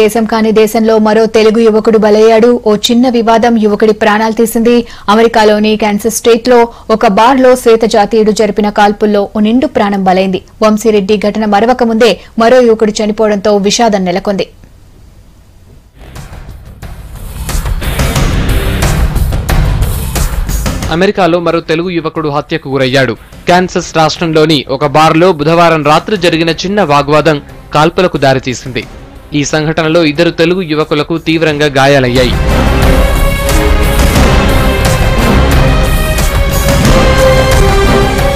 దేశం కాని దేశంలో మరో తెలుగు యువకుడు బలయ్యాడు. ఓ చిన్న వివాదం యువకుడి ప్రాణాలు తీసింది. అమెరికాలోని కాన్సస్ స్టేట్ లో ఒక బార్ లో శ్వేత జాతీయుడు జరిపిన కాల్పుల్లో ఓ నిండు ప్రాణం బలైంది. వంశీరెడ్డి ఘటన మరవక ముందే మరో యువకుడు చనిపోవడంతో విషాదం నెలకొంది. అమెరికాలో మరో తెలుగు యువకుడు హత్యకు గురయ్యాడు. కాన్సస్ రాష్ట్రంలోని ఒక బార్లో బుధవారం రాత్రి జరిగిన చిన్న వాగ్వాదం కాల్పులకు దారితీసింది. ఈ సంఘటనలో ఇద్దరు తెలుగు యువకులకు తీవ్రంగా గాయాలయ్యాయి.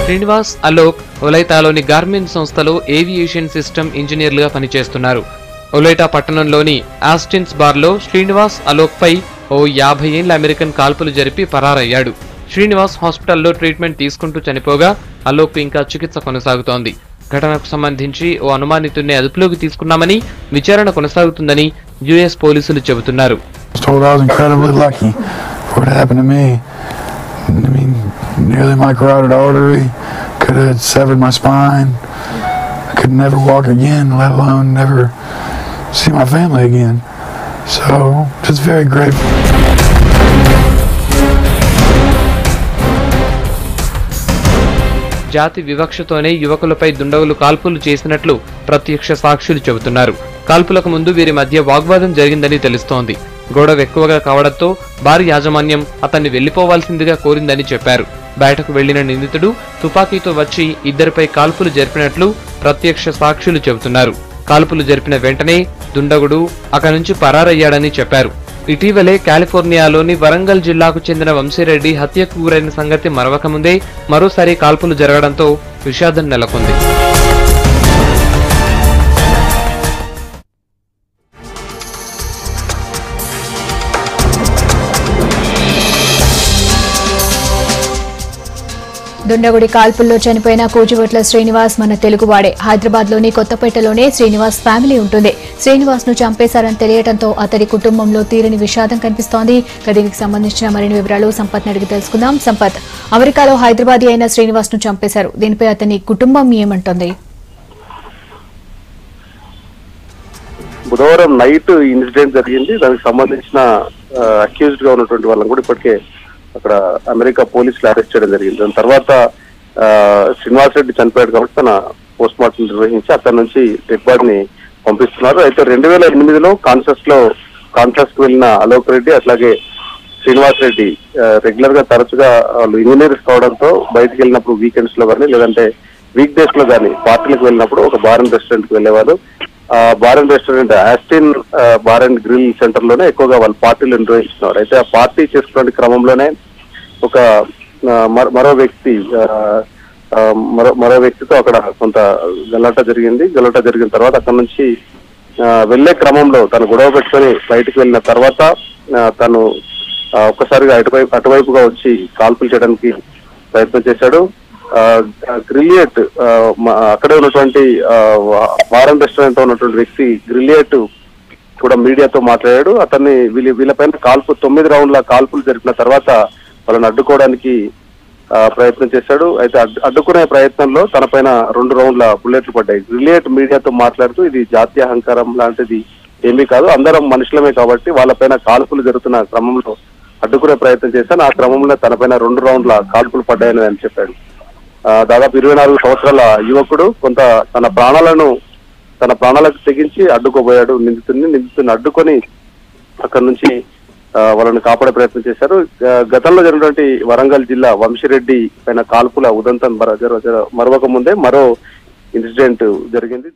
శ్రీనివాస్, అలోక్ ఒలైటాలోని గార్మెంట్ సంస్థలో ఏవియేషన్ సిస్టమ్ ఇంజనీర్లుగా పనిచేస్తున్నారు. ఒలైటా పట్టణంలోని ఆస్టిన్స్ బార్లో శ్రీనివాస్, అలోక్ పై ఓ 50 ఏళ్ల అమెరికన్ కాల్పులు జరిపి పరారయ్యాడు. శ్రీనివాస్ హాస్పిటల్లో ట్రీట్మెంట్ తీసుకుంటూ చనిపోగా అలోక్ ఇంకా చికిత్స కొనసాగుతోంది. ఘటనకు సంబంధించి ఓ అనుమానితుడిని అదుపులోకి తీసుకున్నామని, విచారణ కొనసాగుతుందని యుఎస్ పోలీసులు చెబుతున్నారు. జాతి వివక్షతోనే యువకులపై దుండగులు కాల్పులు చేసినట్లు ప్రత్యక్ష సాక్షులు చెబుతున్నారు. కాల్పులకు ముందు వీరి మధ్య వాగ్వాదం జరిగిందని తెలుస్తోంది. గొడవ ఎక్కువగా కావడంతో బార్ యాజమాన్యం అతన్ని వెళ్లిపోవాల్సిందిగా కోరిందని చెప్పారు. బయటకు వెళ్లిన నిందితుడు తుపాకీతో వచ్చి ఇద్దరిపై కాల్పులు జరిపినట్లు ప్రత్యక్ష సాక్షులు చెబుతున్నారు. కాల్పులు జరిపిన వెంటనే దుండగుడు అక్కడి నుంచి పరారయ్యాడని చెప్పారు. ఇటీవలే కాలిఫోర్నియాలోని వరంగల్ జిల్లాకు చెందిన వంశీరెడ్డి హత్యకు గురైన సంగతి మరవకముందే మరోసారి కాల్పులు జరగడంతో విషాదం నెలకొంది. దుండగుడి కాల్పుల్లో చనిపోయిన కూచివట్ల శ్రీనివాస్ మన తెలుగువాడే. హైదరాబాద్ లోని కొత్తపేటలోనే శ్రీనివాస్ ఫ్యామిలీ ఉంటుంది. శ్రీనివాస్ ను చంపేశారని తెలియడంతో అతడి కుటుంబంలో తీరని విషాదం కనిపిస్తోంది. దీనికి సంబంధించిన మరిన్ని వివరాలు సంపత్ అడిగి తెలుసుకుందాం. సంపత్, అమెరికాలో హైదరాబాదీ అయిన శ్రీనివాస్ ను చంపేశారు. దీనిపై అతని కుటుంబం ఏమంటోంది? బుధవారం నైట్ ఇన్సిడెంట్ జరిగింది. దానికి సంబంధించిన అక్యూజ్డ్ గా ఉన్నటువంటి వాళ్ళని కూడా ఇప్పటికే అక్కడ అమెరికా పోలీసులు అరెస్ట్ చేయడం జరిగింది. దాని తర్వాత శ్రీనివాస్ రెడ్డి చనిపోయాడు కాబట్టి తన పోస్ట్ మార్టం నిర్వహించి అక్కడి నుంచి డెడ్ బాడీని పంపిస్తున్నారు. అయితే 2008లో కాన్సస్ కు వెళ్ళిన అలోక్ రెడ్డి అట్లాగే శ్రీనివాస్ రెడ్డి రెగ్యులర్ గా తరచుగా వాళ్ళు ఇంజనీర్స్ కావడంతో బయటకు వెళ్ళినప్పుడు వీకెండ్స్ లో కానీ లేదంటే వీక్ డేస్ లో కానీ పార్టీలకు వెళ్ళినప్పుడు ఒక బార్ అండ్ రెస్టారెంట్ కి వెళ్ళేవారు. Bar and restaurant Austin bar and grill centre లోనే ఎక్కువగా వాళ్ళు పార్టీలు నిర్వహిస్తున్నారు. అయితే ఆ పార్టీ చేసుకునే క్రమంలోనే ఒక మరో వ్యక్తితో అక్కడ కొంత గలాట జరిగింది. గలాట జరిగిన తర్వాత అక్కడ నుంచి వెళ్లే క్రమంలో తను గొడవ పెట్టుకొని బయటకు వెళ్ళిన తర్వాత తను ఒక్కసారిగా అటువైపుగా వచ్చి కాల్పులు చేయడానికి ప్రయత్నం చేశాడు. గ్రిలియట్ అక్కడే ఉన్నటువంటి బార్ అండ్ రెస్టారెంట్ ఉన్నటువంటి వ్యక్తి గ్రిలియట్ కూడా మీడియాతో మాట్లాడాడు. అతన్ని వీళ్ళపైన 9 రౌండ్ల కాల్పులు జరిపిన తర్వాత వాళ్ళని అడ్డుకోవడానికి ప్రయత్నం చేశాడు. అయితే అడ్డుకునే ప్రయత్నంలో తన పైన 2 రౌండ్ల బుల్లెట్లు పడ్డాయి. గ్రిలియట్ మీడియాతో మాట్లాడుతూ ఇది జాతీయ అహంకారం లాంటిది ఏమీ కాదు, అందరం మనుషులమే కాబట్టి వాళ్ళపైన కాల్పులు జరుగుతున్న క్రమంలో అడ్డుకునే ప్రయత్నం చేశాను. ఆ క్రమంలో తన పైన 2 రౌండ్ల కాల్పులు పడ్డాయని ఆయన చెప్పాడు. దాదాపు 24 సంవత్సరాల యువకుడు తన ప్రాణాలకు తెగించి అడ్డుకోబోయాడు. నిందితుడిని అడ్డుకొని అక్కడి నుంచి వాళ్ళని కాపాడే ప్రయత్నం చేశారు. గతంలో జరిగినటువంటి వరంగల్ జిల్లా వంశీరెడ్డి పైన కాల్పుల ఉదంతం మరవక ముందే మరో ఇన్సిడెంట్ జరిగింది.